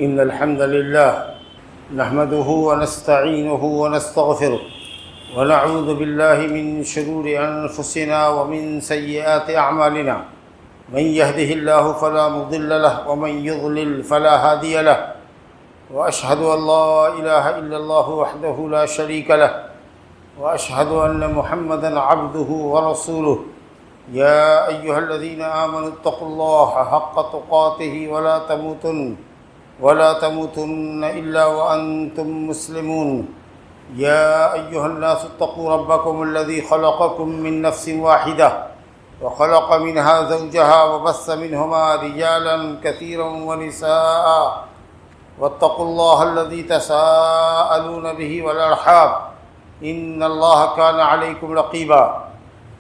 إن الحمد لله نحمده ونستعينه ونستغفره ونعوذ بالله من شرور أنفسنا ومن سيئات أعمالنا من يهده الله فلا مضل له ومن يضلل فلا هادي له وأشهد أن لا إله إلا الله وحده لا شريك له وأشهد أن محمدًا عبده ورسوله يا أيها الذين آمنوا اتقوا الله حق تقاته ولا تموتن إلا وأنتم مسلمون يا أيها الناس اتقوا ربكم الذي خلقكم من نفس واحدة وخلق منها زوجها وبث منهما رجالا كثيرا ونساء واتقوا الله الذي تساءلون به والأرحام إن الله كان عليكم رقيبا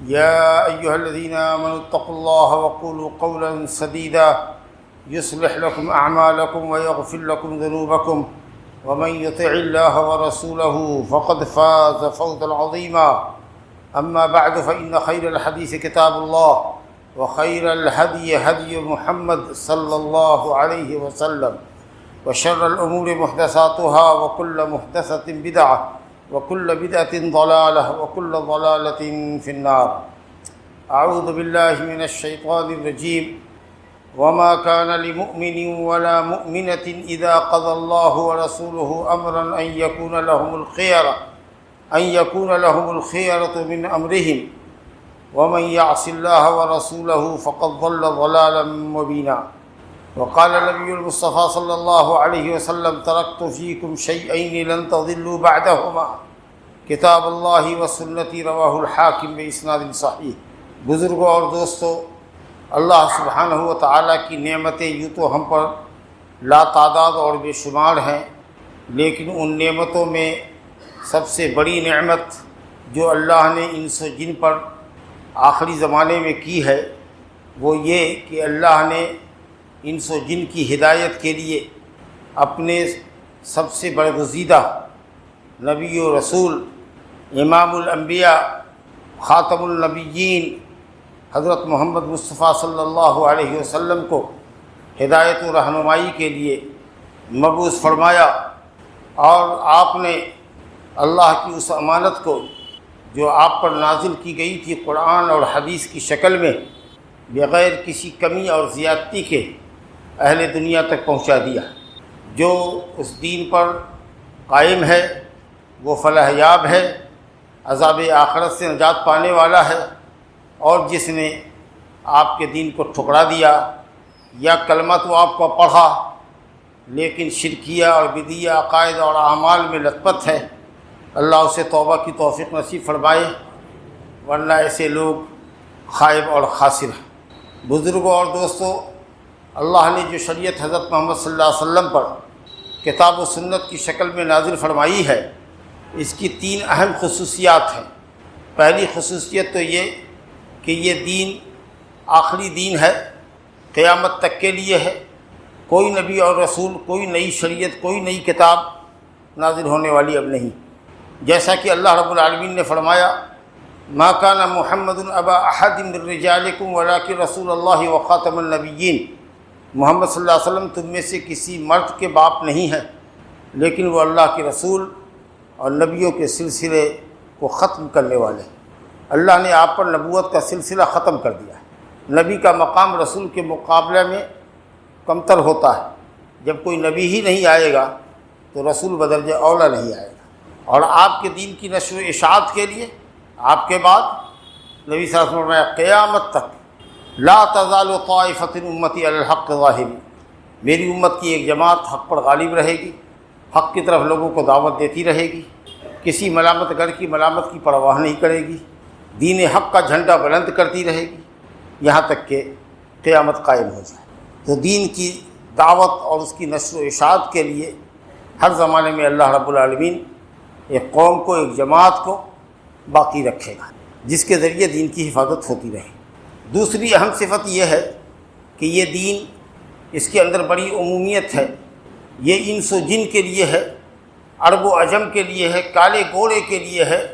يا أيها الذين آمنوا اتقوا الله وقولوا قولا سديدا يصلح لكم أعمالكم ويغفر لكم ذنوبكم ومن يطع الله ورسوله فقد فاز فوزا عظيما أما بعد فإن خير الحديث كتاب الله وخير الهدي هدي محمد صلى الله عليه وسلم وشر الأمور محدثاتها وكل محدثة بدعة وكل بدعة ضلالة وكل ضلالة في النار أعوذ بالله من الشيطان الرجيم وما كان لمؤمن ولا مؤمنة إذا قضى الله ورسوله أمرا أن يكون لهم الخيرة من أمرهم ومن يعص الله ورسوله فقد ضل ضلالا مبينا وقال النبي المصطفى صلى الله عليه وسلم تركت فيكم شيئين لن تضلوا بعدهما کتاب اللہ و سنتی رواہ الحاکم باسناد صحیح۔ بزرگوں اور دوستو، اللہ سبحانہ و تعالیٰ کی نعمتیں یوں تو ہم پر لا تعداد اور بے شمار ہیں، لیکن ان نعمتوں میں سب سے بڑی نعمت جو اللہ نے انس و جن پر آخری زمانے میں کی ہے وہ یہ کہ اللہ نے انس و جن کی ہدایت کے لیے اپنے سب سے برگزیدہ نبی و رسول امام الانبیاء خاتم النبیین حضرت محمد مصطفیٰ صلی اللہ علیہ وسلم کو ہدایت و رہنمائی کے لیے مبعوث فرمایا، اور آپ نے اللہ کی اس امانت کو جو آپ پر نازل کی گئی تھی قرآن اور حدیث کی شکل میں بغیر کسی کمی اور زیادتی کے اہل دنیا تک پہنچا دیا۔ جو اس دین پر قائم ہے وہ فلاح یاب ہے، عذاب آخرت سے نجات پانے والا ہے، اور جس نے آپ کے دین کو ٹھکرا دیا یا کلمہ تو آپ کو پڑھا لیکن شرکیہ اور بدعیہ عقائد اور اعمال میں لت پت ہے، اللہ اسے توبہ کی توفیق نصیب فرمائے، ورنہ ایسے لوگ خائب اور خاسر ہیں۔ بزرگوں اور دوستو، اللہ نے جو شریعت حضرت محمد صلی اللہ علیہ وسلم پر کتاب و سنت کی شکل میں نازل فرمائی ہے، اس کی 3 اہم خصوصیات ہیں۔ پہلی خصوصیت تو یہ کہ یہ دین آخری دین ہے، قیامت تک کے لیے ہے، کوئی نبی اور رسول، کوئی نئی شریعت، کوئی نئی کتاب نازل ہونے والی اب نہیں۔ جیسا کہ اللہ رب العالمین نے فرمایا ما کان محمد ابا احد من رجالکم ولکن رسول اللہ وخاتم النبیین، محمد صلی اللہ علیہ وسلم تم میں سے کسی مرد کے باپ نہیں ہے لیکن وہ اللہ کے رسول اور نبیوں کے سلسلے کو ختم کرنے والے ہیں۔ اللہ نے آپ پر نبوت کا سلسلہ ختم کر دیا ہے۔ نبی کا مقام رسول کے مقابلے میں کمتر ہوتا ہے۔ جب کوئی نبی ہی نہیں آئے گا تو رسول بدرجہ اولا نہیں آئے گا، اور آپ کے دین کی نشر و اشاعت کے لیے آپ کے بعد نبی صلی اللہ علیہ وسلم نے قیامت تک لا تزال طائفۃ امتی علی الحق ظاہرین، میری امت کی ایک جماعت حق پر غالب رہے گی، حق کی طرف لوگوں کو دعوت دیتی رہے گی، کسی ملامت گر کی ملامت کی پرواہ نہیں کرے گی، دین حق کا جھنڈا بلند کرتی رہے گی یہاں تک کہ قیامت قائم ہو جائے۔ تو دین کی دعوت اور اس کی نشر و اشاعت کے لیے ہر زمانے میں اللہ رب العالمین ایک قوم کو، ایک جماعت کو باقی رکھے گا جس کے ذریعے دین کی حفاظت ہوتی رہے۔ دوسری اہم صفت یہ ہے کہ یہ دین، اس کے اندر بڑی عمومیت ہے، یہ انس و جن کے لیے ہے، عرب و عجم کے لیے ہے، کالے گورے کے لیے ہے،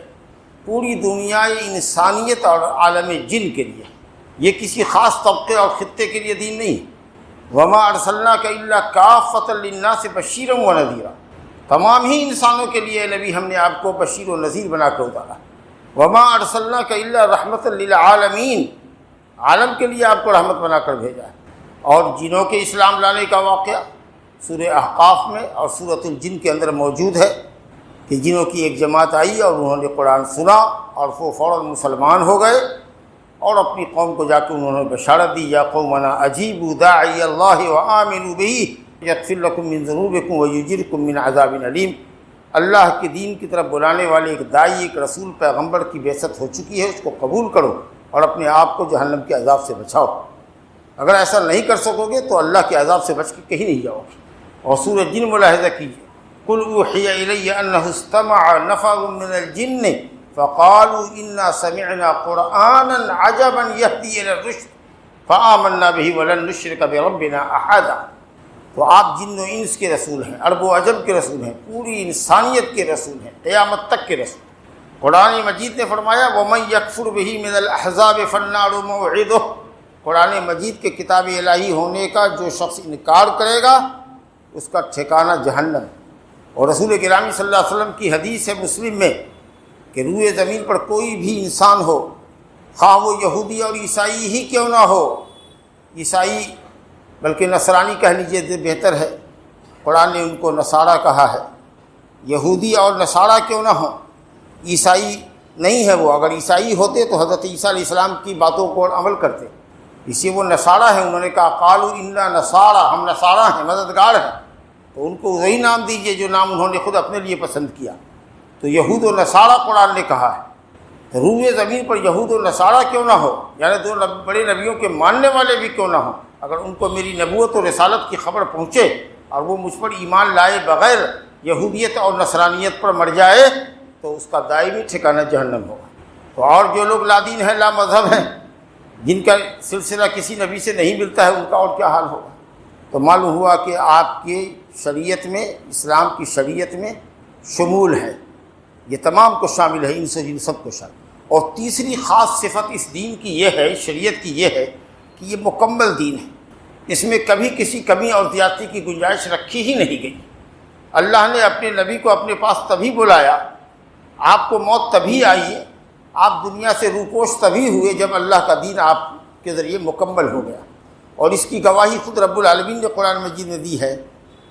پوری دنیا انسانیت اور عالم جن کے لیے ہے۔ یہ کسی خاص طبقے اور خطے کے لیے دین نہیں، وما ارسلناک الا کافۃ للناس بشیرا ونذیرا، تمام ہی انسانوں کے لیے نبی ہم نے آپ کو بشیر و نذیر بنا کر اتارا۔ وما ارسلناک الا رحمۃ للعالمین، عالم کے لیے آپ کو رحمت بنا کر بھیجا ہے۔ اور جنوں کے اسلام لانے کا واقعہ سورہ احقاف میں اور سورۃ الجن کے اندر موجود ہے کہ جنوں کی ایک جماعت آئی اور انہوں نے قرآن سنا اور وہ فوراً مسلمان ہو گئے اور اپنی قوم کو جا کے انہوں نے بشارت دی، یا قومنا اجیبوا داعی اللہ وآمنوا بہ یغفر لکم من ذنوبکم ویجرکم من عذاب علیم۔ اللہ کے دین کی طرف بلانے والے ایک داعی، ایک رسول، پیغمبر کی بعثت ہو چکی ہے، اس کو قبول کرو اور اپنے آپ کو جہنم کے عذاب سے بچاؤ۔ اگر ایسا نہیں کر سکو گے تو اللہ کے عذاب سے بچ کے کہیں نہیں جاؤ گے۔ اور سورہ جن ملاحظہ کیجیے، قل اوحی الی انہ استمع نفر من الجن فقالوا انا سمعنا قرآنا عجبا یہدی الی الرشد فآمنا بہ ولن نشرک بربنا احدا۔ تو آپ جن و انس کے رسول ہیں، عرب و عجم کے رسول ہیں، پوری انسانیت کے رسول ہیں، قیامت تک کے رسول۔ قرآن مجید نے فرمایا وَمَن يَكْفُرْ بِهِ مِنَ الْأَحْزَابِ فَالنَّارُ مَوْعِدُهُ، قرآن مجید کے کتاب الہی ہونے کا جو شخص انکار کرے گا اس کا ٹھکانہ جہنم۔ اور رسول گرامی صلی اللہ علیہ وسلم کی حدیث ہے مسلم میں کہ روئے زمین پر کوئی بھی انسان ہو، خواہ وہ یہودی اور عیسائی ہی کیوں نہ ہو، عیسائی بلکہ نصرانی کہہ لیجیے بہتر ہے، قرآن نے ان کو نصارہ کہا ہے، یہودی اور نصارہ کیوں نہ ہوں، عیسائی نہیں ہے وہ، اگر عیسائی ہوتے تو حضرت عیسیٰ علیہ السلام کی باتوں کو عمل کرتے، اس لیے وہ نصارہ ہیں۔ انہوں نے کہا قالوا انا نصارى، ہم نصارہ ہیں، مددگار ہیں، تو ان کو وہی نام دیجیے جو نام انہوں نے خود اپنے لیے پسند کیا۔ تو یہود و نصارہ قرآن نے کہا ہے، تو روئے زمین پر یہود و نصارہ کیوں نہ ہو، یعنی دو بڑے نبیوں کے ماننے والے بھی کیوں نہ ہوں، اگر ان کو میری نبوت و رسالت کی خبر پہنچے اور وہ مجھ پر ایمان لائے بغیر یہودیت اور نصرانیت پر مر جائے تو اس کا دائمی ٹھکانہ جہنم ہوگا۔ تو اور جو لوگ لادین ہیں، لا مذہب ہیں، جن کا سلسلہ کسی نبی سے نہیں ملتا ہے، ان کا اور کیا حال ہوگا۔ تو معلوم ہوا کہ آپ کی شریعت میں، اسلام کی شریعت میں شمول ہے، یہ تمام کو شامل ہے، ان سے جن سب کو شامل۔ اور تیسری خاص صفت اس دین کی یہ ہے، شریعت کی یہ ہے کہ یہ مکمل دین ہے، اس میں کبھی کسی کمی اور زیادتی کی گنجائش رکھی ہی نہیں گئی۔ اللہ نے اپنے نبی کو اپنے پاس تبھی بلایا، آپ کو موت تبھی آئی، آپ دنیا سے روپوش تبھی ہوئے جب اللہ کا دین آپ کے ذریعے مکمل ہو گیا۔ اور اس کی گواہی خود رب العالمین نے قرآن مجید میں دی ہے،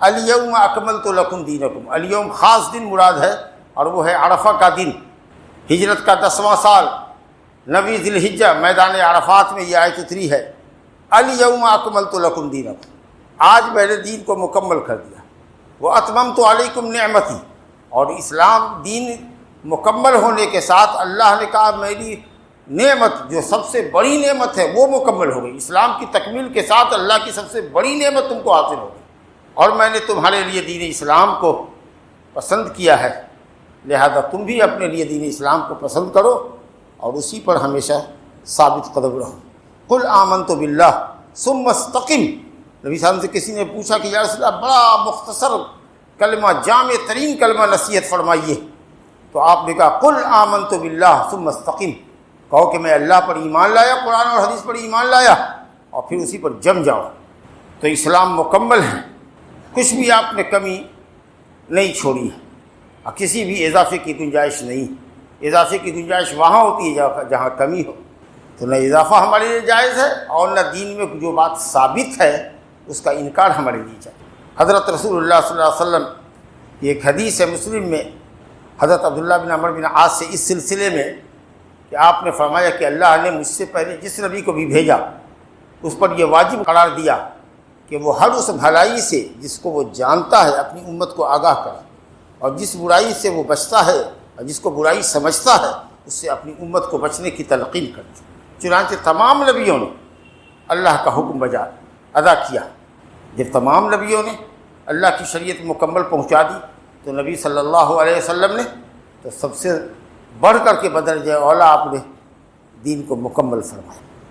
الیوم اکملت لکم دینکم، الیوم خاص دن مراد ہے اور وہ ہے عرفہ کا دن، ہجرت کا 10واں سال، 9 ذی الحجہ، میدان عرفات میں یہ آیت اتری ہے، الیوم اکملت لکم دینکم، آج میں نے دین کو مکمل کر دیا، واتممت علیکم نعمتی، اور اسلام دین مکمل ہونے کے ساتھ اللہ نے کہا میری نعمت جو سب سے بڑی نعمت ہے وہ مکمل ہو گئی، اسلام کی تکمیل کے ساتھ اللہ کی سب سے بڑی نعمت تم کو حاصل ہو گئی، اور میں نے تمہارے لیے دین اسلام کو پسند کیا ہے، لہذا تم بھی اپنے لیے دین اسلام کو پسند کرو اور اسی پر ہمیشہ ثابت قدم رہو۔ قل آمنت باللہ ثم استقم، نبی صاحب سے کسی نے پوچھا کہ یا رسول اللہ بڑا مختصر کلمہ، جامع ترین کلمہ نصیحت فرمائیے، تو آپ نے کہا قل آمنت باللہ ثم استقم، کہو کہ میں اللہ پر ایمان لایا، قرآن اور حدیث پر ایمان لایا، اور پھر اسی پر جم جاؤ۔ تو اسلام مکمل ہے، کچھ بھی آپ نے کمی نہیں چھوڑی ہے، اور کسی بھی اضافے کی گنجائش نہیں، اضافے کی گنجائش وہاں ہوتی ہے جہاں کمی ہو، تو نہ اضافہ ہمارے لیے جائز ہے اور نہ دین میں جو بات ثابت ہے اس کا انکار ہمارے لیے جائز۔ حضرت رسول اللہ صلی اللہ علیہ وسلم کی ایک حدیث ہے مسلم میں، حضرت عبداللہ بن عمر بن عاص سے اس سلسلے میں کہ آپ نے فرمایا کہ اللہ نے مجھ سے پہلے جس نبی کو بھی بھیجا اس پر یہ واجب قرار دیا کہ وہ ہر اس بھلائی سے جس کو وہ جانتا ہے اپنی امت کو آگاہ کرے، اور جس برائی سے وہ بچتا ہے اور جس کو برائی سمجھتا ہے اس سے اپنی امت کو بچنے کی تلقین کرتے۔ چنانچہ تمام نبیوں نے اللہ کا حکم بجا ادا کیا۔ جب تمام نبیوں نے اللہ کی شریعت مکمل پہنچا دی تو نبی صلی اللہ علیہ وسلم نے تو سب سے بڑھ کر کے بدرجہ اولا آپ نے دین کو مکمل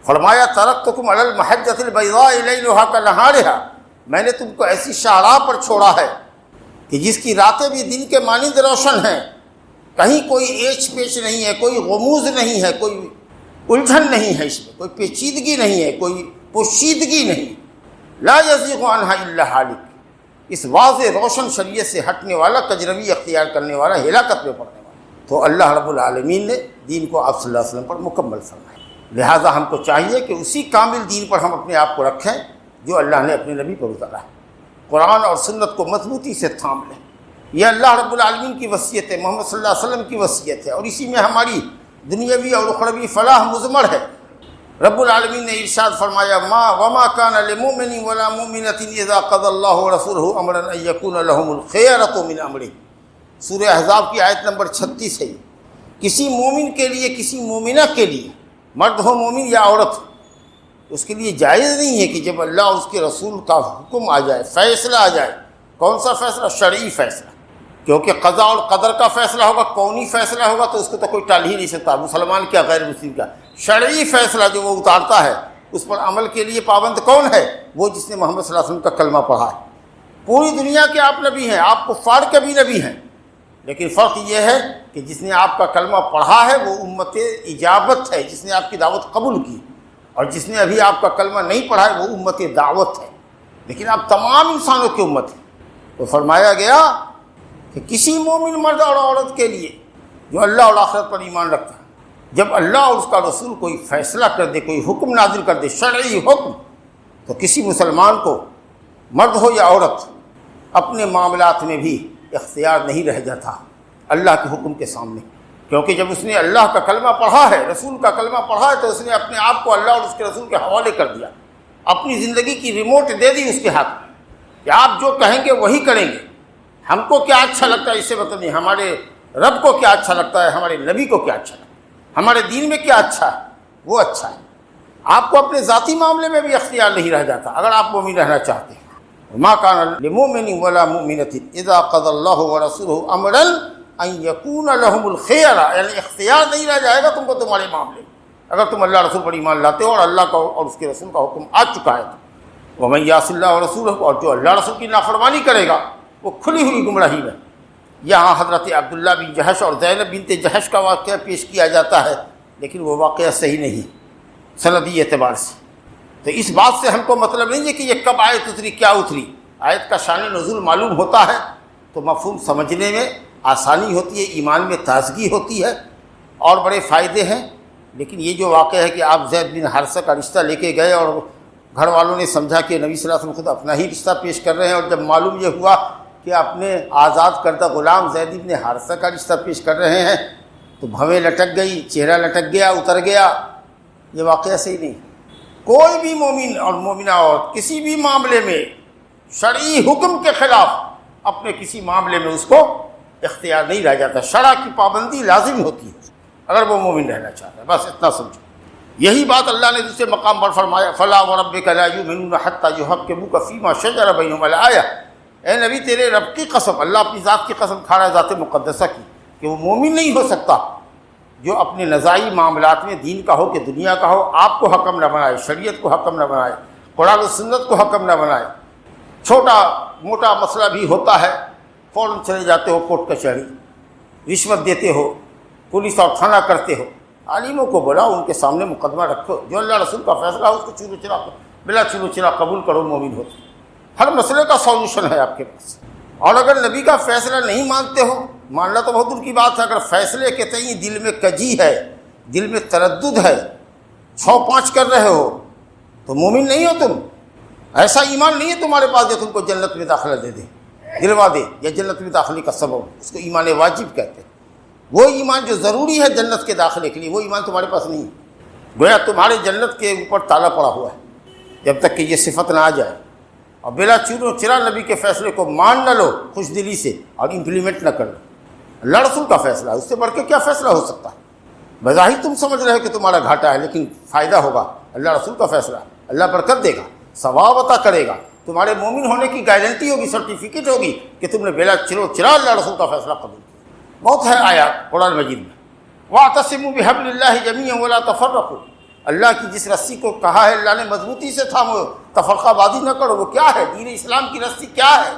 فرمایا ترکتکم علی المحجۃ البیضاء لیلھا کنہارھا، میں نے تم کو ایسی شاہراہ پر چھوڑا ہے کہ جس کی راتیں بھی دن کے مانند روشن ہیں، کہیں کوئی ایچ پیچ نہیں ہے، کوئی غموض نہیں ہے، کوئی الجھن نہیں ہے، اس میں کوئی پیچیدگی نہیں ہے، کوئی پوشیدگی نہیں، لا یزیغ عنہا الا ہالک، اس واضح روشن شریعت سے ہٹنے والا، کجروی اختیار کرنے والا، ہلاکت میں پڑنے والا۔ تو اللہ رب العالمین نے دین کو آپ صلی اللہ علیہ وسلم پر مکمل فرمایا، لہٰذا ہم کو چاہیے کہ اسی کامل دین پر ہم اپنے آپ کو رکھیں جو اللہ نے اپنے نبی پر اتارا ہے۔ قرآن اور سنت کو مضبوطی سے تھام لیں، یہ اللہ رب العالمین کی وصیت ہے، محمد صلی اللہ علیہ وسلم کی وصیت ہے، اور اسی میں ہماری دنیاوی اور اخروی فلاح مضمر ہے۔ رب العالمین نے ارشاد فرمایا وما كان لمؤمن ولا مؤمنة اذا قضى الله ورسوله امرا ان يكون لهم الخيرة من امره، سورہ احزاب کی آیت نمبر 36 ہے۔ کسی مومن کے لیے، کسی مومنہ کے لیے، مرد ہو مومن یا عورت، اس کے لیے جائز نہیں ہے کہ جب اللہ اور اس کے رسول کا حکم آ جائے، فیصلہ آ جائے، کون سا فیصلہ؟ شرعی فیصلہ، کیونکہ قضاء اور قدر کا فیصلہ ہوگا، کونی فیصلہ ہوگا، تو اس کو تو کوئی ٹال ہی نہیں سکتا، مسلمان کیا غیر مسلم کا۔ شرعی فیصلہ جو وہ اتارتا ہے اس پر عمل کے لیے پابند کون ہے؟ وہ جس نے محمد صلی اللہ علیہ وسلم کا کلمہ پڑھا ہے۔ پوری دنیا کے آپ نبی ہیں، آپ کفار کے بھی نبی ہیں، لیکن فرق یہ ہے کہ جس نے آپ کا کلمہ پڑھا ہے وہ امت اجابت ہے، جس نے آپ کی دعوت قبول کی، اور جس نے ابھی آپ کا کلمہ نہیں پڑھا ہے وہ امت دعوت ہے، لیکن آپ تمام انسانوں کی امت ہے۔ تو فرمایا گیا کہ کسی مومن مرد اور عورت کے لیے جو اللہ اور آخرت پر ایمان رکھتا ہے، جب اللہ اور اس کا رسول کوئی فیصلہ کر دے، کوئی حکم نازل کر دے، شرعی حکم، تو کسی مسلمان کو، مرد ہو یا عورت، اپنے معاملات میں بھی اختیار نہیں رہ جاتا اللہ کے حکم کے سامنے، کیونکہ جب اس نے اللہ کا کلمہ پڑھا ہے، رسول کا کلمہ پڑھا ہے، تو اس نے اپنے آپ کو اللہ اور اس کے رسول کے حوالے کر دیا، اپنی زندگی کی ریموٹ دے دی اس کے ہاتھ میں کہ آپ جو کہیں گے وہی کریں گے، ہم کو کیا اچھا لگتا ہے اس سے مطلب نہیں، ہمارے رب کو کیا اچھا لگتا ہے، ہمارے نبی کو کیا اچھا لگتا ہے، ہمارے دین میں کیا اچھا ہے وہ اچھا ہے۔ آپ کو اپنے ذاتی معاملے میں بھی اختیار نہیں رہ جاتا اگر آپ مومن رہنا چاہتے ہیں۔ ما كان لمؤمن ولا مؤمنة اذا قضى الله ورسوله امرا ان يكون لهم الخيرة، یعنی اختیار نہیں رہ جائے گا تم کو تمہارے معاملے میں اگر تم اللہ رسول پر ایمان لاتے ہو اور اللہ کا اور اس کے رسول کا حکم آ چکا ہے تو۔ ومن يعص الله ورسوله، اور جو اللہ رسول کی نافرمانی کرے گا وہ کھلی ہوئی گمراہی میں۔ یہاں حضرت عبداللہ بن جہش اور زینب بنت جہش کا واقعہ پیش کیا جاتا ہے، لیکن وہ واقعہ صحیح نہیں سندی اعتبار سے۔ تو اس بات سے ہم کو مطلب نہیں ہے کہ یہ کب آیت اتری، کیا اتری، آیت کا شان نزول معلوم ہوتا ہے تو مفہوم سمجھنے میں آسانی ہوتی ہے، ایمان میں تازگی ہوتی ہے اور بڑے فائدے ہیں۔ لیکن یہ جو واقعہ ہے کہ آپ زید بن حارثہ کا رشتہ لے کے گئے اور گھر والوں نے سمجھا کہ نبی صلی اللہ علیہ وسلم خود اپنا ہی رشتہ پیش کر رہے ہیں، اور جب معلوم یہ ہوا کہ اپنے آزاد کردہ غلام زید بن حارثہ کا رشتہ پیش کر رہے ہیں تو بھویں لٹک گئی، چہرہ لٹک گیا، اتر گیا۔ یہ واقعہ صحیح نہیں۔ کوئی بھی مومن اور مومنہ عورت کسی بھی معاملے میں شرعی حکم کے خلاف اپنے کسی معاملے میں اس کو اختیار نہیں رہ جاتا، شرع کی پابندی لازم ہوتی ہے اگر وہ مومن رہنا چاہتا ہے، بس اتنا سمجھو۔ یہی بات اللہ نے دوسرے مقام پر فرمایا فلا وربک لا یؤمنون حتی یحکموک فیما شجر بینہم، الآیہ۔ اے نبی تیرے رب کی قسم، اللہ اپنی ذات کی قسم کھا رہا ہے، ذات مقدسہ کی، کہ وہ مومن نہیں ہو سکتا جو اپنے نزاعی معاملات میں دین کا ہو کہ دنیا کا ہو آپ کو حکم نہ بنائے، شریعت کو حکم نہ بنائے، قرآن و سنت کو حکم نہ بنائے۔ چھوٹا موٹا مسئلہ بھی ہوتا ہے، فوراً چلے جاتے ہو کورٹ کچہری، رشوت دیتے ہو، پولیس اور تھانہ کرتے ہو۔ عالموں کو بلاؤ، ان کے سامنے مقدمہ رکھو، جو اللہ رسول کا فیصلہ ہو اس کو چلو چرا بلا چلو چرا قبول کرو، مومن ہوتے۔ ہر مسئلے کا سولوشن ہے آپ کے پاس۔ اور اگر نبی کا فیصلہ نہیں مانتے ہو، ماننا تو بہت دور کی بات ہے، اگر فیصلے کے تئیں دل میں کجی ہے، دل میں تردد ہے، 6-5 کر رہے ہو تو مومن نہیں ہو تم۔ ایسا ایمان نہیں ہے تمہارے پاس جو تم کو جنت میں داخلہ دے دے، دلوا دے، یا جنت میں داخلے کا سبب، اس کو ایمان واجب کہتے ہیں۔ وہ ایمان جو ضروری ہے جنت کے داخلے کے لیے، وہ ایمان تمہارے پاس نہیں ہے، گویا تمہارے جنت کے اوپر تالا پڑا ہوا ہے جب تک کہ یہ صفت نہ آ جائے، اور بلا چورو چرا نبی کے فیصلے کو مان نہ لو خوش دلی سے اور امپلیمنٹ نہ کر لو۔ اللہ رسول کا فیصلہ ہے، اس سے بڑھ کے کیا فیصلہ ہو سکتا ہے؟ بظاہر تم سمجھ رہے ہو کہ تمہارا گھاٹا ہے، لیکن فائدہ ہوگا، اللہ رسول کا فیصلہ ہے، اللہ برکت دے گا، ثواب عطا کرے گا، تمہارے مومن ہونے کی گارنٹی ہوگی، سرٹیفکیٹ ہوگی کہ تم نے بلا چلو چرا اللہ رسول کا فیصلہ قبول کیا۔ بہت ہے آیات قرآن مجید میں، وَاعْتَصِمُوا بِحَبْلِ اللَّهِ جَمِيعًا وَلَا تَفَرَّقُوا، اللہ کی جس رسی کو کہا ہے اللہ نے مضبوطی سے تھامو، تفرقہ بازی نہ کرو۔ وہ کیا ہے؟ دین اسلام کی رسی کیا ہے؟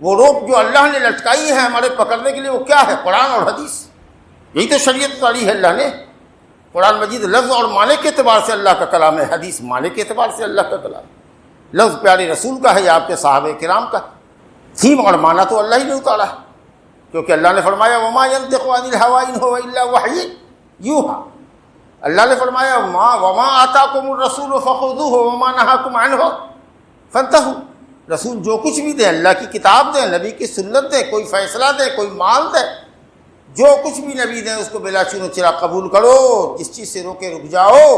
وہ روپ جو اللہ نے لٹکائی ہے ہمارے پکڑنے کے لیے، وہ کیا ہے؟ قرآن اور حدیث۔ یہی تو شریعت اتاری ہے اللہ نے۔ قرآن مجید لفظ اور معنی کے اعتبار سے اللہ کا کلام ہے، حدیث معنی کے اعتبار سے اللہ کا کلام ہے۔ لفظ پیارے رسول کا ہے یا آپ کے صحابہ کرام کا؟ تھیم اور معنی تو اللہ ہی نے اتارا ہے، کیونکہ اللہ نے فرمایا وما ينطق عن الهوى ان هو الا وحی یوحى۔ اللہ نے فرمایا وما آتاکم الرسول فخذوه وما نهاکم عنه فانتهوا۔ رسول جو کچھ بھی دیں، اللہ کی کتاب دیں، نبی کی سنت دیں، کوئی فیصلہ دیں، کوئی مال دیں، جو کچھ بھی نبی دیں اس کو بلا چون و چرا قبول کرو، جس چیز سے روکے رک جاؤ۔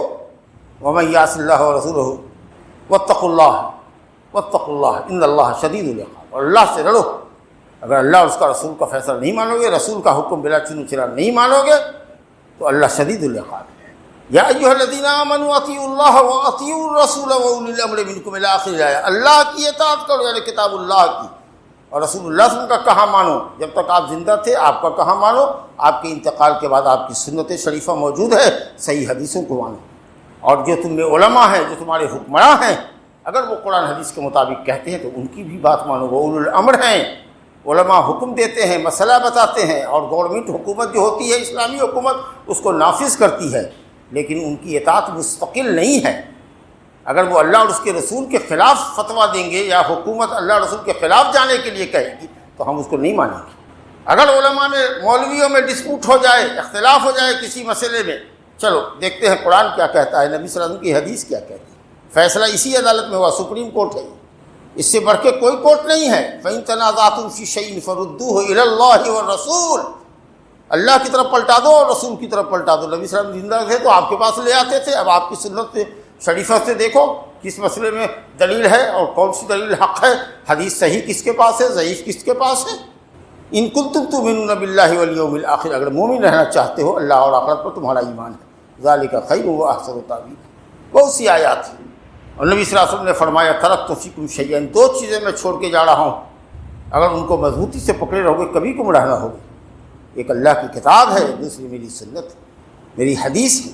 ومن یعص اللہ ورسولہ واتقوا اللہ ان اللہ شدید العقاب۔ اور اللہ سے لڑو، اگر اللہ اور اس کا رسول کا فیصلہ نہیں مانو گے، رسول کا حکم بلا چون و چرا نہیں مانو گے تو اللہ شدید العقاب ہے۔ یا ایھا الذین آمنوا اطیعوا اللہ واطیعوا الرسول واولی الامر منکم الی آخر الآیہ۔ اللہ کی اطاعت کرو یعنی کتاب اللہ کی، اور رسول اللہ صلی اللہ علیہ وسلم کا کہا مانو۔ جب تک آپ زندہ تھے آپ کا کہا مانو، آپ کے انتقال کے بعد آپ کی سنت شریفہ موجود ہے، صحیح حدیثوں کو مانو۔ اور جو تم میں علماء ہیں، جو تمہارے حکمراں ہیں، اگر وہ قرآن حدیث کے مطابق کہتے ہیں تو ان کی بھی بات مانو۔ وہ اولو الامر ہیں، علماء حکم دیتے ہیں، مسئلہ بتاتے ہیں، اور گورنمنٹ حکومت جو ہوتی ہے اسلامی حکومت اس کو نافذ کرتی ہے، لیکن ان کی اطاعت مستقل نہیں ہے۔ اگر وہ اللہ اور اس کے رسول کے خلاف فتویٰ دیں گے یا حکومت اللہ اور رسول کے خلاف جانے کے لیے کہے گی تو ہم اس کو نہیں مانیں گے۔ اگر علماء میں، مولویوں میں ڈسپوٹ ہو جائے، اختلاف ہو جائے کسی مسئلے میں، چلو دیکھتے ہیں قرآن کیا کہتا ہے، نبی صلی اللہ علیہ وسلم کی حدیث کیا کہتی ہے۔ فیصلہ اسی عدالت میں ہوا، سپریم کورٹ ہے، اس سے بڑھ کے کوئی کورٹ نہیں ہے۔ فَإِن تَنَازَعْتُمْ فِي شَيْءٍ فَرُدُّوهُ إِلَى اللَّهِ وَالرَّسُولِ۔ اللہ کی طرف پلٹا دو اور رسول کی طرف پلٹا دو۔ نبی صلی اللہ علیہ وسلم زندہ تھے تو آپ کے پاس لے آتے تھے، اب آپ کی سنت سے شریفہ سے دیکھو کس مسئلے میں دلیل ہے اور کون سی دلیل حق ہے، حدیث صحیح کس کے پاس ہے، ضعیف کس کے پاس ہے۔ ان کنتم تؤمنون باللہ والیوم الآخر، اگر مومن رہنا چاہتے ہو اللہ اور آخرت پر تمہارا ایمان ہے، ذالک خیر و احسن تأویلا۔ بہت سی آیات ہیں، اور نبی صلی اللہ علیہ وسلم نے فرمایا ترکت فیکم شیئا، دو چیزیں میں چھوڑ کے جا رہا ہوں، اگر ان کو مضبوطی سے پکڑے رہو گے کبھی گمراہ نہ ہوگے۔ ایک اللہ کی کتاب ہے، دوسری میری سنت ہے، میری حدیث ہے۔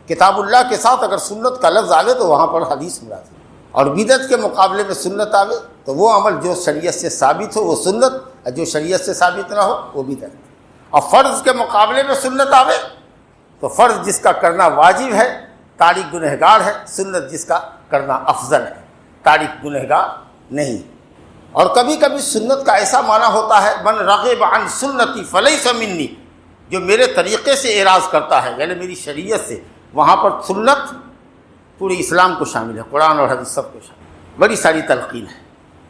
کتاب اللہ کے ساتھ اگر سنت کا لفظ آوے تو وہاں پر حدیث مراد ہے، اور بدعت کے مقابلے میں سنت آوے تو وہ عمل جو شریعت سے ثابت ہو وہ سنت، اور جو شریعت سے ثابت نہ ہو وہ بدعت۔ اور فرض کے مقابلے میں سنت آوے تو فرض جس کا کرنا واجب ہے تارک گنہگار ہے، سنت جس کا کرنا افضل ہے تارک گنہگار نہیں۔ اور کبھی کبھی سنت کا ایسا معنی ہوتا ہے من رغب عن سنتی فلیس منی، جو میرے طریقے سے اعراض کرتا ہے یعنی میری شریعت سے، وہاں پر سنت پورے اسلام کو شامل ہے، قرآن اور حدیث سب کو شامل ہے۔ بڑی ساری تلقین ہے،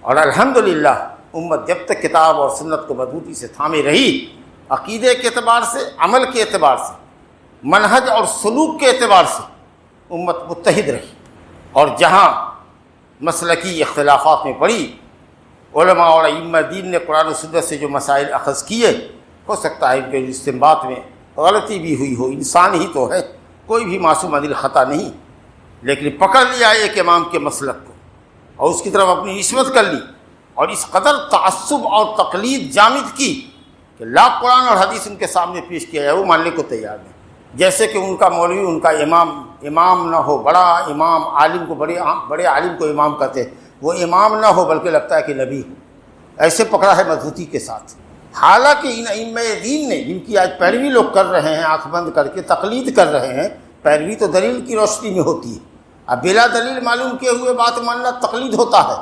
اور الحمدللہ امت جب تک کتاب اور سنت کو مضبوطی سے تھامے رہی، عقیدے کے اعتبار سے، عمل کے اعتبار سے، منہج اور سلوک کے اعتبار سے امت متحد رہی، اور جہاں مسلکی اختلافات میں پڑی، علماء اور ائمہ دین نے قرآن و سنت سے جو مسائل اخذ کیے، ہو سکتا ہے ان کے استنباط میں غلطی بھی ہوئی ہو، انسان ہی تو ہے، کوئی بھی معصوم عدل خطا نہیں، لیکن پکڑ لیا ایک امام کے مسلک کو اور اس کی طرف اپنی نسبت کر لی، اور اس قدر تعصب اور تقلید جامد کی کہ لاکھ قرآن اور حدیث ان کے سامنے پیش کیا جائے وہ ماننے کو تیار نہیں۔ جیسے کہ ان کا مولوی، ان کا امام نہ ہو، بڑا امام عالم کو بڑے عالم کو امام کہتے ہیں، وہ امام نہ ہو بلکہ لگتا ہے کہ نبی ہو، ایسے پکڑا ہے مضبوطی کے ساتھ۔ حالانکہ ان ائمہ دین نے جن کی آج پیروی لوگ کر رہے ہیں، آنکھ بند کر کے تقلید کر رہے ہیں، پیروی تو دلیل کی روشنی میں ہوتی ہے، اب بلا دلیل معلوم کیے ہوئے بات ماننا تقلید ہوتا ہے۔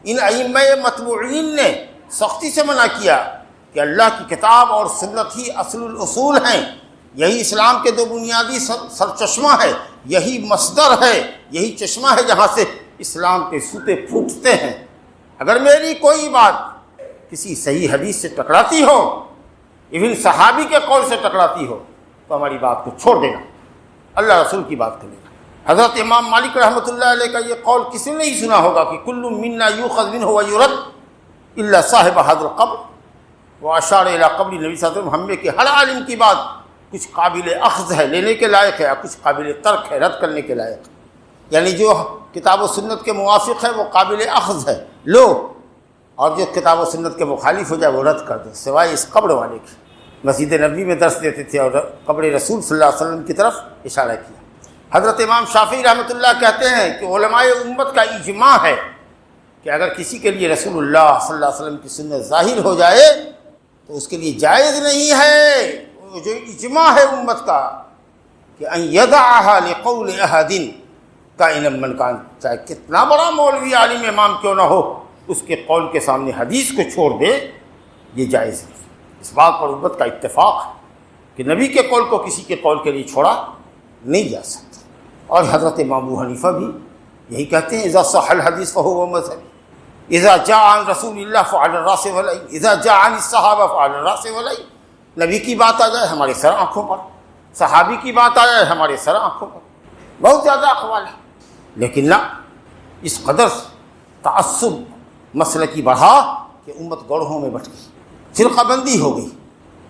ان ائمہ متبوعین نے سختی سے منع کیا کہ اللہ کی کتاب اور سنت ہی اصل الاصول ہیں، یہی اسلام کے دو بنیادی سرچشمہ ہے، یہی مصدر ہے، یہی چشمہ ہے جہاں سے اسلام کے سوتے پھوٹتے ہیں۔ اگر میری کوئی بات کسی صحیح حدیث سے ٹکراتی ہو، ایون صحابی کے قول سے ٹکراتی ہو، تو ہماری بات کو چھوڑ دینا، اللہ رسول کی بات کرے گا۔ حضرت امام مالک رحمۃ اللہ علیہ کا یہ قول کسی نے نہیں سنا ہوگا کہ کل منا یؤخذ منہ ویرد الا صاحب هذا القبر، واشار الی قبر نبی صلی اللہ علیہ وسلم۔ ہم میں کہ ہر عالم کی بات کچھ قابل اخذ ہے، لینے کے لائق ہے، کچھ قابل ترک ہے، رد کرنے کے لائق ہے، یعنی جو کتاب و سنت کے موافق ہے وہ قابل اخذ ہے، لو، اور جو کتاب و سنت کے مخالف ہو جائے وہ رد کر دو، سوائے اس قبر والے کی۔ مسجد نبوی میں درس دیتے تھے اور قبر رسول صلی اللہ علیہ وسلم کی طرف اشارہ کیا۔ حضرت امام شافعی رحمۃ اللہ کہتے ہیں کہ علماء امت کا اجماع ہے کہ اگر کسی کے لیے رسول اللہ صلی اللہ علیہ وسلم کی سنت ظاہر ہو جائے تو اس کے لیے جائز نہیں ہے، جو اجماع ہے امت کا، کہ ان یدعها لقول احد کائن من کان، چاہے کتنا بڑا مولوی عالم امام کیوں نہ ہو، اس کے قول کے سامنے حدیث کو چھوڑ دے، یہ جائز نہیں۔ اس بات پر امت کا اتفاق ہے کہ نبی کے قول کو کسی کے قول کے لیے چھوڑا نہیں جا سکتا۔ اور حضرت امام ابو حنیفہ بھی یہی کہتے ہیں، اذا صح الحدیث فهو مذہبی، اذا جاء عن رسول اللہ فعلى الراس والعین، اذا جاء عن الصحابہ فعلى الراس والعین۔ نبی کی بات آ جائے ہمارے سر آنکھوں پر، صحابی کی بات آ جائے ہمارے سر آنکھوں پر، بہت زیادہ اقوال ہیں۔ لیکن نہ، اس قدر تعصب مسئلہ کی بڑھا کہ امت گڑھوں میں بٹ گئی، فرقہ بندی ہو گئی،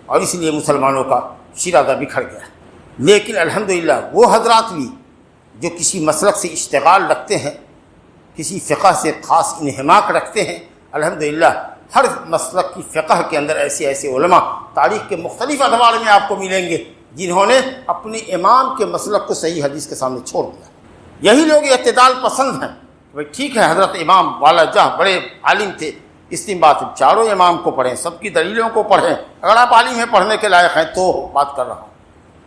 اور اس لیے مسلمانوں کا شیرازہ بکھر گیا۔ لیکن الحمدللہ وہ حضرات بھی جو کسی مسلک سے اشتغال رکھتے ہیں، کسی فقہ سے خاص انہماک رکھتے ہیں، الحمدللہ ہر مسلک کی فقہ کے اندر ایسے ایسے علماء تاریخ کے مختلف ادوار میں آپ کو ملیں گے جنہوں نے اپنے امام کے مسلک کو صحیح حدیث کے سامنے چھوڑ دیا۔ یہی لوگ اعتدال پسند ہیں، بھائی ٹھیک ہے حضرت امام والا جہاں بڑے عالم تھے، استنباط چاروں امام کو پڑھیں، سب کی دلیلوں کو پڑھیں، اگر آپ عالم ہیں پڑھنے کے لائق ہیں تو بات کر رہا ہوں،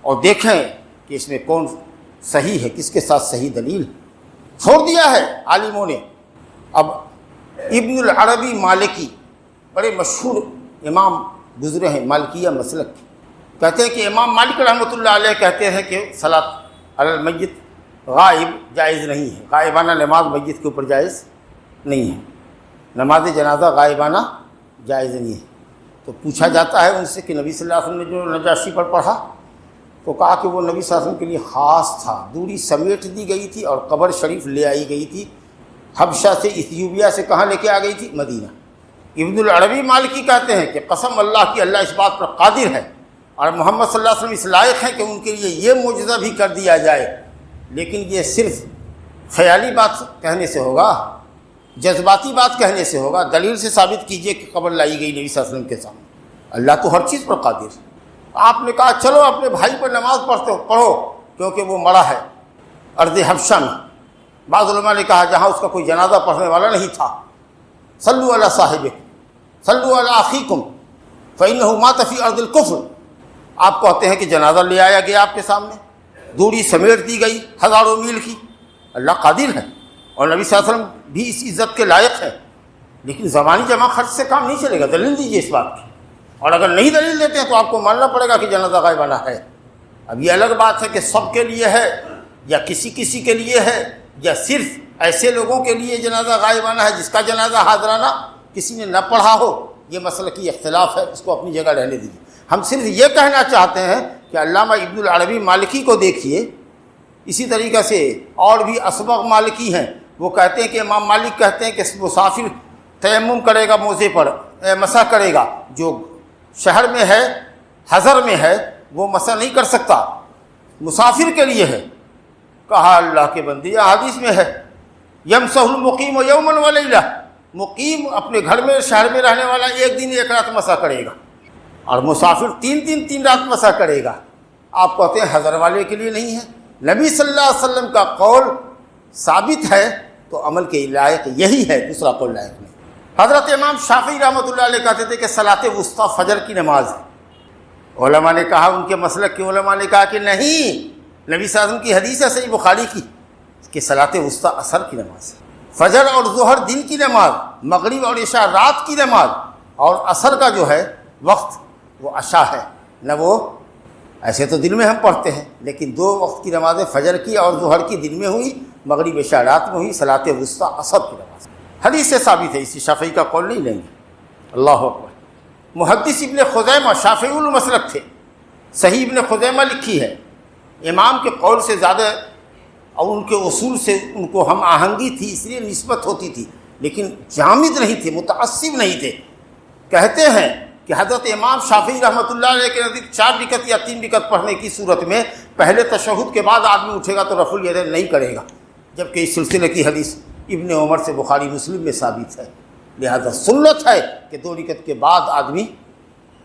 اور دیکھیں کہ اس میں کون صحیح ہے، کس کے ساتھ صحیح دلیل چھوڑ دیا ہے عالموں نے۔ اب ابن العربی مالکی بڑے مشہور امام گزرے ہیں مالکیہ مسلک، کہتے ہیں کہ امام مالک رحمۃ اللہ علیہ کہتے ہیں کہ صلاۃ علی المیت غائب جائز نہیں ہے، غائبانہ نماز میت کے اوپر جائز نہیں ہے، نماز جنازہ غائبانہ جائز نہیں ہے۔ تو پوچھا جاتا ہے ان سے کہ نبی صلی اللہ علیہ وسلم نے جو نجاشی پر پڑھا تو کہا کہ وہ نبی صلی اللہ علیہ وسلم کے لیے خاص تھا، دوری سمیٹ دی گئی تھی اور قبر شریف لے آئی گئی تھی، حبشہ سے ایتھیوپیا سے کہاں لے کے آ گئی تھی؟ مدینہ۔ ابن العربی مالکی کہتے ہیں کہ قسم اللہ کی، اللہ اس بات پر قادر ہے اور محمد صلی اللہ علیہ وسلم اس لائق ہے کہ ان کے لیے یہ معجزہ بھی کر دیا جائے، لیکن یہ صرف خیالی بات کہنے سے ہوگا، جذباتی بات کہنے سے ہوگا، دلیل سے ثابت کیجئے کہ قبر لائی گئی نبی صلی اللہ علیہ وسلم کے سامنے۔ اللہ تو ہر چیز پر قادر ہے۔ آپ نے کہا چلو اپنے بھائی پر نماز پڑھو کیونکہ وہ مرا ہے ارض حبشہ میں۔ بعض علماء نے کہا جہاں اس کا کوئی جنازہ پڑھنے والا نہیں تھا، صلوا علی صاحبکم صلوا علی اخیکم فانہ مات فی ارض الکفر، آپ کہتے ہیں کہ جنازہ لے آیا گیا آپ کے سامنے، دوری سمیٹ دی گئی ہزاروں میل کی۔ اللہ قادر ہے اور نبی صلی اللہ علیہ وسلم بھی اس عزت کے لائق ہے، لیکن زبانی جمع خرچ سے کام نہیں چلے گا، دلیل دیجیے اس بات کی، اور اگر نہیں دلیل دیتے ہیں تو آپ کو ماننا پڑے گا کہ جنازہ غائبانہ ہے۔ اب یہ الگ بات ہے کہ سب کے لیے ہے یا کسی کے لیے ہے، یا صرف ایسے لوگوں کے لیے جنازہ غائبانہ ہے جس کا جنازہ حاضرانہ کسی نے نہ پڑھا ہو، یہ مسئلہ کی اختلاف ہے، اس کو اپنی جگہ رہنے دیجیے۔ ہم صرف یہ کہنا چاہتے ہیں کہ علامہ ابن العربی مالکی کو دیکھیے، اسی طریقے سے اور بھی اسبغ مالکی ہیں، وہ کہتے ہیں کہ امام مالک کہتے ہیں کہ مسافر تیمم کرے گا موزے پر، مسح کرے گا، جو شہر میں ہے حضر میں ہے وہ مسح نہیں کر سکتا، مسافر کے لیے ہے۔ کہا اللہ کے بندے یہ حدیث میں ہے یمسح المقیم یوما ولیلہ، مقیم اپنے گھر میں شہر میں رہنے والا ایک دن ایک رات مسح کرے گا، اور مسافر تین رات مسح کرے گا۔ آپ کہتے ہیں حضر والے کے لیے نہیں ہے۔ نبی صلی اللہ علیہ وسلم کا قول ثابت ہے تو عمل کے لائق یہی ہے، دوسرا قول لائق نہیں۔ حضرت امام شافعی رحمۃ اللہ علیہ کہتے تھے کہ صلاۃ وسطیٰ فجر کی نماز ہے۔ علماء نے کہا، ان کے مسلک کے علماء نے کہا کہ نہیں، نبی صلی اللہ علیہ وسلم کی حدیث ہے صحیح بخاری کی کہ صلاۃ وسطیٰ عصر کی نماز ہے، فجر اور ظہر دن کی نماز، مغرب اور عشاء رات کی نماز، اور عصر کا جو ہے وقت وہ عشاء ہے، نہ وہ ایسے تو دن میں ہم پڑھتے ہیں، لیکن دو وقت کی نمازیں فجر کی اور ظہر کی دن میں ہوئی، مغرب عشاء رات میں ہوئی، صلاۃ وسطیٰ عصر کی نماز حدیث سے ثابت ہے، اسی شافعی کا قول نہیں لیں گے۔ اللہ اکبر۔ محدث ابن خزیمہ شافعی المسلک تھے، صحیح ابن خزیمہ لکھی ہے، امام کے قول سے زیادہ اور ان کے اصول سے ان کو ہم آہنگی تھی، اس لیے نسبت ہوتی تھی، لیکن جامد نہیں تھے، متعصب نہیں تھے۔ کہتے ہیں کہ حضرت امام شافعی رحمۃ اللہ علیہ کے نزدیک 4 رکعت یا 3 رکعت پڑھنے کی صورت میں پہلے تشہد کے بعد آدمی اٹھے گا تو رفع الیدین نہیں کرے گا، جبکہ اس سلسلے کی حدیث ابن عمر سے بخاری مسلم میں ثابت ہے، لہذا سنت ہے کہ 2 رکعت کے بعد آدمی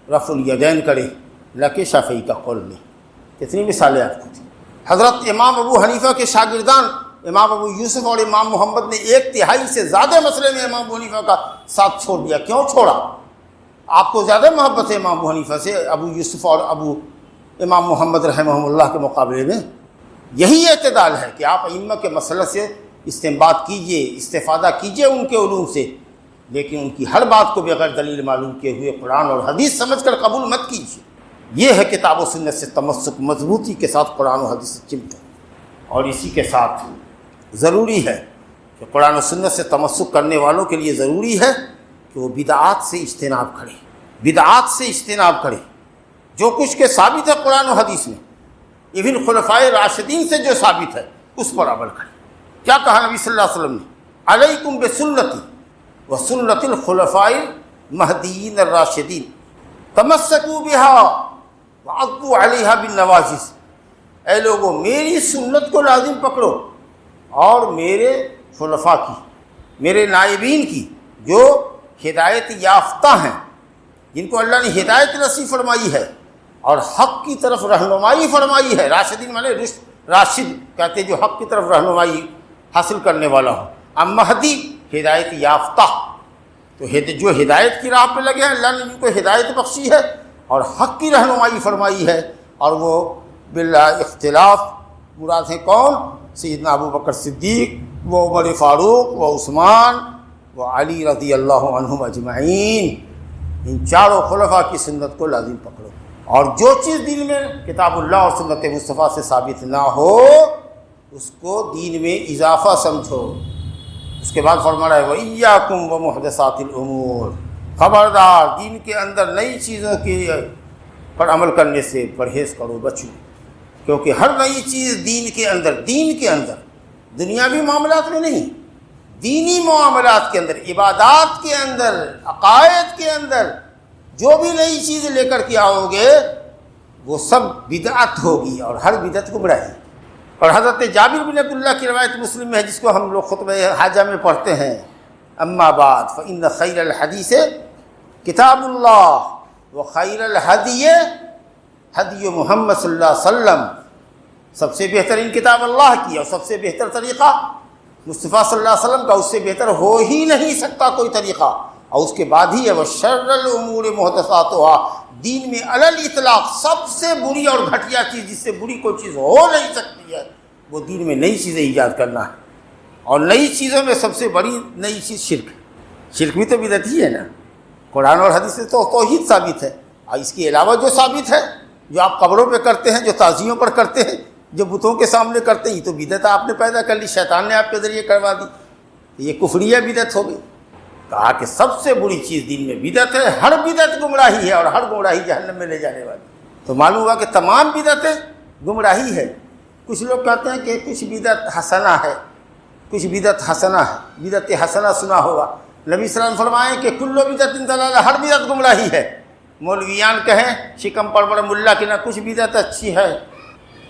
رفع الیدین کرے، نہ کہ شافعی کا قول میں۔ کتنی مثالیں آپ کو تھیں۔ حضرت امام ابو حنیفہ کے شاگردان امام ابو یوسف اور امام محمد نے 1/3 سے زیادہ مسئلے میں امام ابو حنیفہ کا ساتھ چھوڑ دیا۔ کیوں چھوڑا؟ آپ کو زیادہ محبت ہے امام ابو حنیفہ سے ابو یوسف اور امام محمد رحمہ اللہ کے مقابلے میں؟ یہی اعتدال ہے کہ آپ ائمہ کے مسئلہ سے استنباط کیجئے، استفادہ کیجئے ان کے علوم سے، لیکن ان کی ہر بات کو بغیر دلیل معلوم کیے ہوئے قرآن اور حدیث سمجھ کر قبول مت کیجیے۔ یہ ہے کتاب و سنت سے تمسک، مضبوطی کے ساتھ قرآن و حدیث سے چمٹیں۔ اور اسی کے ساتھ ضروری ہے کہ قرآن و سنت سے تمسک کرنے والوں کے لیے ضروری ہے کہ وہ بدعات سے اجتناب کریں، بدعات سے اجتناب کریں۔ جو کچھ کے ثابت ہے قرآن و حدیث میں، ایون خلفائے راشدین سے جو ثابت ہے اس پر عمل کریں۔ کیا کہا نبی صلی اللہ علیہ وسلم نے؟ علیکم بسنتی وسنت الخلفاء المہدیین الراشدین تمسکوا بها وعضوا علیہا بالنواجذ۔ اے لوگوں، میری سنت کو لازم پکڑو اور میرے خلفاء کی، میرے نائبین کی جو ہدایت یافتہ ہیں، جن کو اللہ نے ہدایت نصیب فرمائی ہے اور حق کی طرف رہنمائی فرمائی ہے۔ راشدین مانے راشد کہتے جو حق کی طرف رہنمائی حاصل کرنے والا ہو۔ اب مہدی ہدایت یافتہ، تو جو ہدایت کی راہ پہ لگے ہیں اللہ نے جن کو ہدایت بخشی ہے اور حق کی رہنمائی فرمائی ہے، اور وہ بلا اختلاف مراد ہیں کون؟ سیدنا ابو بکر صدیق، وہ عمر فاروق، وہ عثمان، وہ علی رضی اللہ عنہم اجمعین۔ ان چاروں خلفاء کی سنت کو لازم پکڑو، اور جو چیز دین میں کتاب اللہ اور سنت مصطفیٰ سے ثابت نہ ہو اس کو دین میں اضافہ سمجھو۔ اس کے بعد فرما رہا ہے وَإِيَّاكُمْ وَمُحْدَثَاتِ الْأُمُورِ، خبردار دین کے اندر نئی چیزوں کے پر عمل کرنے سے پرہیز کرو، بچو، کیونکہ ہر نئی چیز دین کے اندر دنیاوی معاملات میں نہیں، دینی معاملات کے اندر، عبادات کے اندر، عقائد کے اندر جو بھی نئی چیز لے کر کے آؤ گے وہ سب بدعت ہوگی، اور ہر بدعت گمراہی۔ اور حضرت جابر بن عبداللہ کی روایت مسلم میں ہے، جس کو ہم لوگ خطبہ حاجہ میں پڑھتے ہیں، اما بعد فإن خیر الحدیث کتاب اللہ وخیر الہدی ہدی محمد صلی اللہ علیہ وسلم۔ سب سے بہترین کتاب اللہ کی اور سب سے بہتر طریقہ مصطفیٰ صلی اللہ علیہ وسلم کا، اس سے بہتر ہو ہی نہیں سکتا کوئی طریقہ۔ اور اس کے بعد ہی ہے وشر الامور محدثاتها، دین میں علی الاطلاق سب سے بری اور گھٹیا چیز، جس سے بری کوئی چیز ہو نہیں سکتی ہے، وہ دین میں نئی چیزیں ایجاد کرنا ہے۔ اور نئی چیزوں میں سب سے بڑی نئی چیز شرک ہے۔ شرک بھی تو بدعت ہی ہے نا۔ قرآن اور حدیث سے تو توحید ثابت ہے، اور اس کے علاوہ جو ثابت ہے، جو آپ قبروں پہ کرتے ہیں، جو تعزیوں پر کرتے ہیں، جو بتوں کے سامنے کرتے ہیں، یہ تو بدعت آپ نے پیدا کر لی، شیطان نے آپ کے ذریعے کروا دی، یہ کفریہ بدعت ہو گئی۔ کہا کہ سب سے بری چیز دین میں بدعت ہے، ہر بدعت گمراہی ہے، اور ہر گمراہی جہنم میں لے جانے والی۔ تو معلوم ہوا کہ تمام بدعتیں گمراہی ہے۔ کچھ لوگ کہتے ہیں کہ کچھ بدعت حسنہ ہے، کچھ بدعت حسنہ ہے، بدعت حسنہ سنا ہوگا۔ نبی صلی اللہ علیہ وسلم فرمائیں کہ کل بدعت ضلالہ، ہر بدعت گمراہی ہے۔ مولویان کہیں شکم پڑبڑ ملا کہ نہ کچھ بدعت اچھی ہے،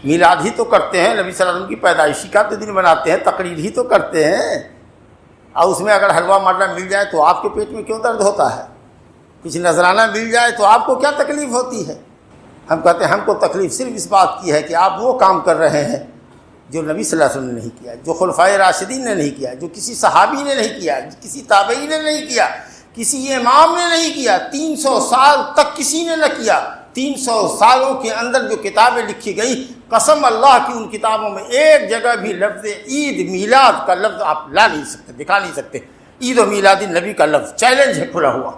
میلاد ہی تو کرتے ہیں، نبی صلی اللہ علیہ وسلم کی پیدائشی کا تو دن مناتے ہیں، تقریر ہی تو کرتے ہیں، اور اس میں اگر حلوہ مرنا مل جائے تو آپ کے پیٹ میں کیوں درد ہوتا ہے؟ کچھ نذرانہ مل جائے تو آپ کو کیا تکلیف ہوتی ہے؟ ہم کہتے ہیں ہم کو تکلیف صرف اس بات کی ہے کہ آپ وہ کام کر رہے ہیں جو نبی صلی اللہ علیہ وسلم نے نہیں کیا، جو خلفائے راشدین نے نہیں کیا، جو کسی صحابی نے نہیں کیا، کسی تابعی نے نہیں کیا، کسی امام نے نہیں کیا، 300 سال تک کسی نے نہ کیا۔ 300 سالوں کے اندر جو کتابیں لکھی گئی، قسم اللہ کی ان کتابوں میں ایک جگہ بھی لفظ عید میلاد کا لفظ آپ لا نہیں سکتے، دکھا نہیں سکتے۔ عید و میلاد النبی کا لفظ چیلنج ہے کھلا ہوا۔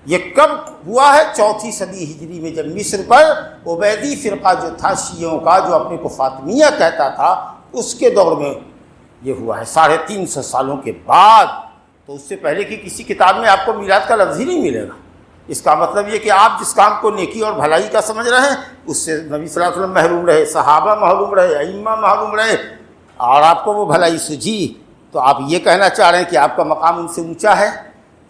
یہ کب ہوا ہے؟ 4 صدی ہجری میں، جب مصر پر عبیدی فرقہ جو تھا شیعوں کا، جو اپنے کو فاطمیہ کہتا تھا، اس کے دور میں یہ ہوا ہے، 350 سالوں کے بعد۔ تو اس سے پہلے کی کسی کتاب میں آپ کو میلاد کا لفظ ہی نہیں ملے گا۔ اس کا مطلب یہ کہ آپ جس کام کو نیکی اور بھلائی کا سمجھ رہے ہیں، اس سے نبی صلی اللہ علیہ وسلم محروم رہے، صحابہ محروم رہے، ائمہ محروم رہے، اور آپ کو وہ بھلائی سوجھی، تو آپ یہ کہنا چاہ رہے ہیں کہ آپ کا مقام ان سے اونچا ہے۔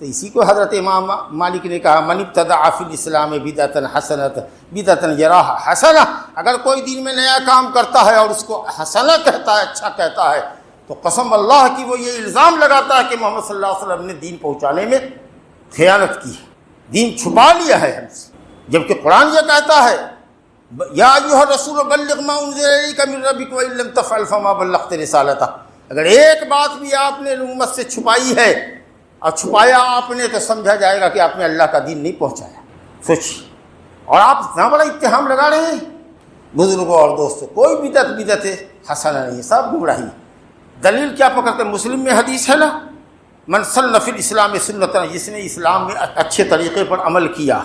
تو اسی کو حضرت امام مالک نے کہا من ابتدع فی الاسلام بدعۃ حسنۃ بدعۃ یراھا حسنہ، اگر کوئی دین میں نیا کام کرتا ہے اور اس کو حسنہ کہتا ہے، اچھا کہتا ہے، تو قسم اللہ کی وہ یہ الزام لگاتا ہے کہ محمد صلی اللہ علیہ وسلم نے دین پہنچانے میں خیانت کی ہے، دین چھپا لیا ہے ہم سے۔ جبکہ قرآن یہ کہتا ہے یا ایھا الرسول بلغ ما انزل الیک من ربک وان لم تفعل فما بلغت رسالتہ، اگر ایک بات بھی آپ نے امت سے چھپائی ہے اور چھپایا آپ نے، تو سمجھا جائے گا کہ آپ نے اللہ کا دین نہیں پہنچایا۔ سوچیے، اور آپ اتنا بڑا اتہام لگا رہے ہیں بزرگوں اور دوستوں۔ کوئی بدعت ہے، حسنہ نہیں ہے، سب گمراہی۔ دلیل کیا پکڑتے ہیں؟ مسلم میں حدیث ہے نا، من سن فی الاسلام سنتا، جس نے اسلام میں اچھے طریقے پر عمل کیا۔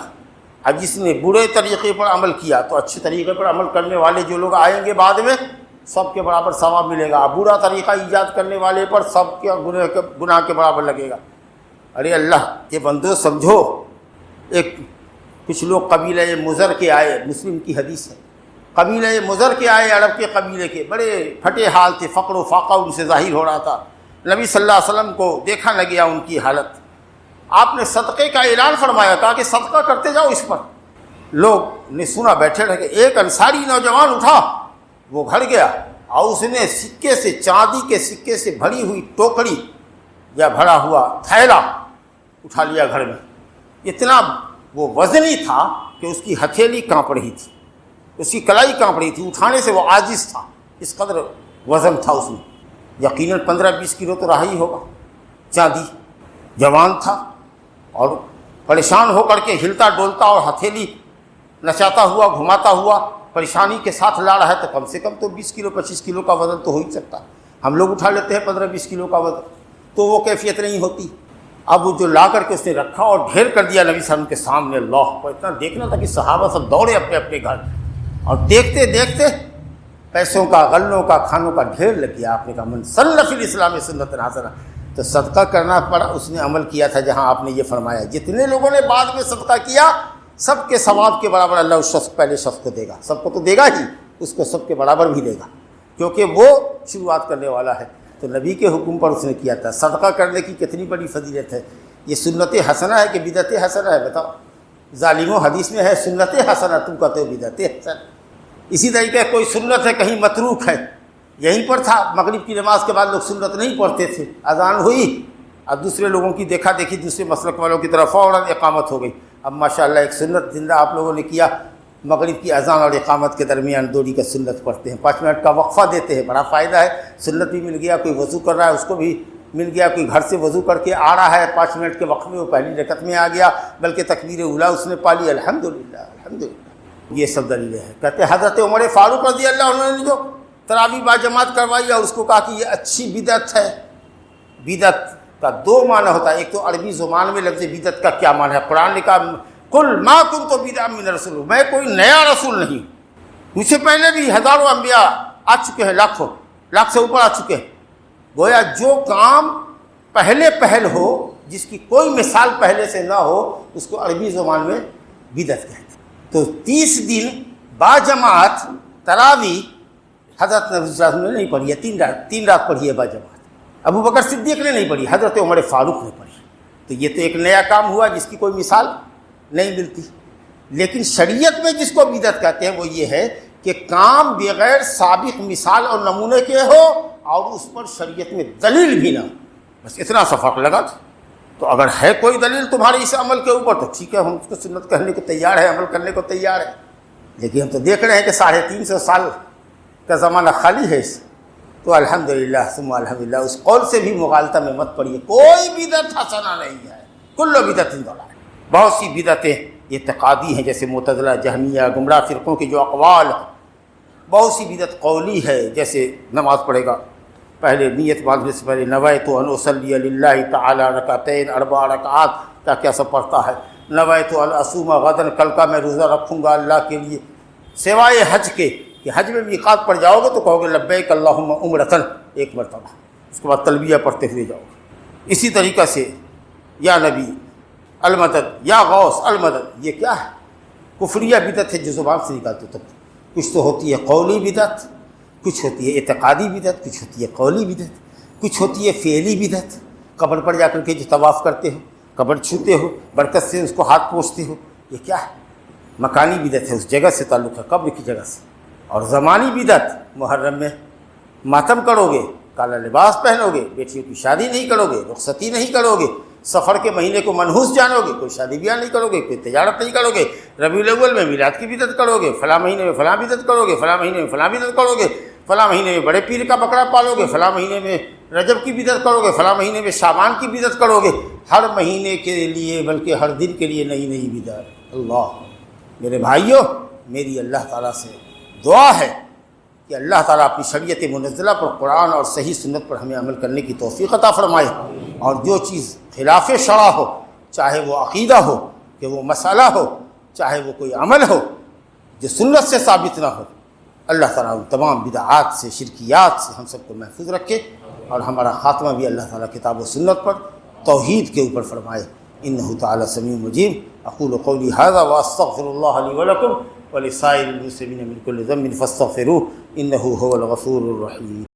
اب جس نے برے طریقے پر عمل کیا تو اچھے طریقے پر عمل کرنے والے جو لوگ آئیں گے بعد میں سب کے برابر ثواب ملے گا، برا طریقہ ایجاد کرنے والے پر سب کے گناہ کے برابر لگے گا۔ ارے اللہ کے بندو سمجھو، ایک کچھ لوگ قبیلہ مضر کے آئے، مسلم کی حدیث ہے، قبیلہ مضر کے آئے، عرب کے قبیلے کے، بڑے پھٹے حال تھے، فقر و فاقہ ان سے ظاہر ہو رہا تھا۔ نبی صلی اللہ علیہ وسلم کو دیکھا نہ گیا ان کی حالت، آپ نے صدقے کا اعلان فرمایا، کہا کہ صدقہ کرتے جاؤ اس پر۔ لوگ نے سنا، بیٹھے رہ گئے۔ ایک انصاری نوجوان اٹھا، وہ گھر گیا اور اس نے سکے سے، چاندی کے سکے سے بھری ہوئی ٹوکری یا بھرا ہوا تھیلا اٹھا لیا گھر میں۔ اتنا وہ وزنی تھا کہ اس کی ہتھیلی کانپ رہی تھی، اس کی کلائی کانپ رہی تھی، اٹھانے سے وہ عاجز تھا، اس قدر وزن تھا اس میں۔ یقیناً 15-20 کلو تو رہا ہی ہوگا۔ چاندی، جوان تھا اور پریشان ہو کر کے ہلتا ڈولتا اور ہتھیلی نچاتا ہوا، گھماتا ہوا پریشانی کے ساتھ لا رہا ہے، تو کم سے کم تو 20 کلو 25 کلو کا وزن تو ہو ہی سکتا ہے۔ ہم لوگ اٹھا لیتے ہیں 15-20 کلو کا وزن، تو وہ کیفیت نہیں ہوتی۔ اب وہ جو لا کر کے اس نے رکھا اور ڈھیر کر دیا نبی صلی اللہ علیہ وسلم کے سامنے۔ اللہ کو اتنا دیکھنا تھا کہ صحابہ سب دوڑے اپنے اپنے گھر، اور دیکھتے دیکھتے پیسوں کا، غلوں کا، کھانوں کا ڈھیر لگ گیا۔ آپ نے کہا من سن فی الاسلام سنۃ حسنہ، تو صدقہ کرنا پڑا۔ اس نے عمل کیا تھا جہاں آپ نے یہ فرمایا۔ جتنے لوگوں نے بعد میں صدقہ کیا سب کے ثواب کے برابر اللہ اس شخص، پہلے شخص کو دے گا، سب کو تو دے گا ہی، اس کو سب کے برابر بھی دے گا، کیونکہ وہ شروعات کرنے والا ہے۔ تو نبی کے حکم پر اس نے کیا تھا۔ صدقہ کرنے کی کتنی بڑی فضیلت ہے۔ یہ سنت حسنہ ہے کہ بدعت حسنہ ہے؟ بتاؤ۔ ظالموں، حدیث میں ہے سنت حسنہ، تم کہتے ہو بدعت حسنہ۔ اسی طریقے کوئی سنت ہے، کہیں متروک ہے۔ یہیں پر تھا، مغرب کی نماز کے بعد لوگ سنت نہیں پڑھتے تھے، اذان ہوئی اب دوسرے لوگوں کی دیکھا دیکھی، دوسرے مسلک والوں کی طرف فوراً اقامت ہو گئی۔ اب ماشاءاللہ ایک سنت زندہ آپ لوگوں نے کیا، مغرب کی اذان اور اقامت کے درمیان دوری کا سنت پڑھتے ہیں، 5 منٹ کا وقفہ دیتے ہیں، بڑا فائدہ ہے۔ سنت بھی مل گیا، کوئی وضو کر رہا ہے اس کو بھی مل گیا، کوئی گھر سے وضو کر کے آ رہا ہے 5 منٹ کے وقت میں وہ پہلی رکعت میں آ گیا، بلکہ تکبیر اولیٰ اس نے پا لی، الحمدللہ الحمدللہ۔ یہ سب دلیلیں ہیں۔ کہتے ہیں حضرت عمر فاروق رضی اللہ عنہ نے جو تراویح باجماعت کروائی اور اس کو کہا کہ یہ اچھی بدعت ہے۔ بدعت کا 2 معنی ہوتا ہے، ایک تو عربی زبان میں لفظ بدعت کا کیا معنی ہے۔ قرآن نے کہا قل ما کنت بدعا من الرسول، میں کوئی نیا رسول نہیں، مجھ سے پہلے بھی ہزاروں انبیاء آ چکے ہیں، لاکھ سے اوپر آ چکے ہیں۔ گویا جو کام پہل ہو، جس کی کوئی مثال پہلے سے نہ ہو، اس کو عربی زبان میں بدعت کہتے ہیں۔ تو 30 دن باجماعت تراویح حضرت نبی صلی اللہ علیہ وسلم نے نہیں پڑھی ہے، 3 رات پڑھی ہے باجماعت۔ ابو بکر صدیق نے نہیں پڑھی، حضرت عمر فاروق نے پڑھی۔ تو یہ تو ایک نیا کام ہوا جس کی کوئی مثال نہیں ملتی۔ لیکن شریعت میں جس کو بدعت کہتے ہیں وہ یہ ہے کہ کام بغیر سابق مثال اور نمونے کے ہو اور اس پر شریعت میں دلیل بھی نہ، بس اتنا سا فرق لگا تھا۔ تو اگر ہے کوئی دلیل تمہارے اس عمل کے اوپر تو ٹھیک ہے، ہم اس کو سنت کہنے کو تیار ہے، عمل کرنے کو تیار ہے۔ لیکن ہم تو دیکھ رہے ہیں کہ 350 سال کا زمانہ خالی ہے اس، تو الحمدللہ ثم الحمدللہ اس قول سے بھی مغالطہ میں مت پڑیے۔ کوئی بدعت حسنہ نہیں ہے، کل بدعت ضلالہ۔ بہت سی بدعتیں اعتقادی ہیں، جیسے معتزلہ، جہمیہ، گمراہ فرقوں کے جو اقوال ہیں۔ بہت سی بدعت قولی ہے، جیسے نماز پڑھے گا، پہلے نیت باندھنے سے پہلے نویت ان اصلی للہ تعالی رکعتین 4 رکعات، کیا سب پڑھتا ہے۔ نویت ان اصوم غدن، کل کا میں روزہ رکھوں گا اللہ کے لیے، سوائے حج کے، کہ حج میں میقات پر جاؤ گے تو کہو گے لبیک اللہم عمرۃ 1 مرتبہ، اس کے بعد تلبیہ پڑھتے ہوئے جاؤ گے۔ اسی طریقہ سے یا نبی المدد، یا غوث المدد، یہ کیا ہے؟ کفریہ بدعت ہے جو زبان سے نکالتے تب۔ کچھ تو ہوتی ہے قولی بدعت، کچھ ہوتی ہے اعتقادی بدعت، کچھ ہوتی ہے قولی بدعت، کچھ ہوتی ہے فعلی بدعت۔ قبر پر جا کر کے جو طواف کرتے ہو، قبر چھوتے ہو، برکت سے اس کو ہاتھ پوچھتے ہو، یہ کیا ہے؟ مکانی بدعت ہے، اس جگہ سے تعلق ہے، قبر کی جگہ سے۔ اور زمانی بدعت، محرم میں ماتم کرو گے، کالا لباس پہنو گے، بیٹیوں کی شادی نہیں کرو گے، رخصتی نہیں کرو گے، سفر کے مہینے کو منحوس جانو گے، کوئی شادی بیاہ نہیں کرو گے، کوئی تجارت نہیں کرو گے، ربیع الاول میں میلاد کی بدعت کرو گے، فلاں مہینے میں فلاں بدعت کرو گے، فلاں مہینے میں فلاں بدعت کرو گے، فلاں مہینے میں بڑے پیر کا بکرا پالو گے، فلاں مہینے میں رجب کی بدعت کرو گے، فلاں مہینے میں شعبان کی بدعت کرو گے۔ ہر مہینے کے لیے بلکہ ہر دن کے لیے نئی نئی بدعت۔ اللہ، میرے بھائیوں، میری اللہ تعالیٰ سے دعا ہے کہ اللہ تعالیٰ اپنی شریعت منزلہ پر، قرآن اور صحیح سنت پر ہمیں عمل کرنے کی توفیق عطا فرمائے، اور جو چیز خلاف شرع ہو، چاہے وہ عقیدہ ہو کہ وہ مسئلہ ہو، چاہے وہ کوئی عمل ہو جو سنت سے ثابت نہ ہو، اللہ تعالیٰ ان تمام بدعات سے، شرکیات سے ہم سب کو محفوظ رکھے، اور ہمارا خاتمہ بھی اللہ تعالیٰ کتاب و سنت پر، توحید کے اوپر فرمائے۔ انہ تعالیٰ سمیع مجیب۔ اقول قولی ھذا واستغفر اللہ لی ولکم ولسائر المسلمین من کل ذنب فاستغفروہ انہ ھو الغفور الرحیم۔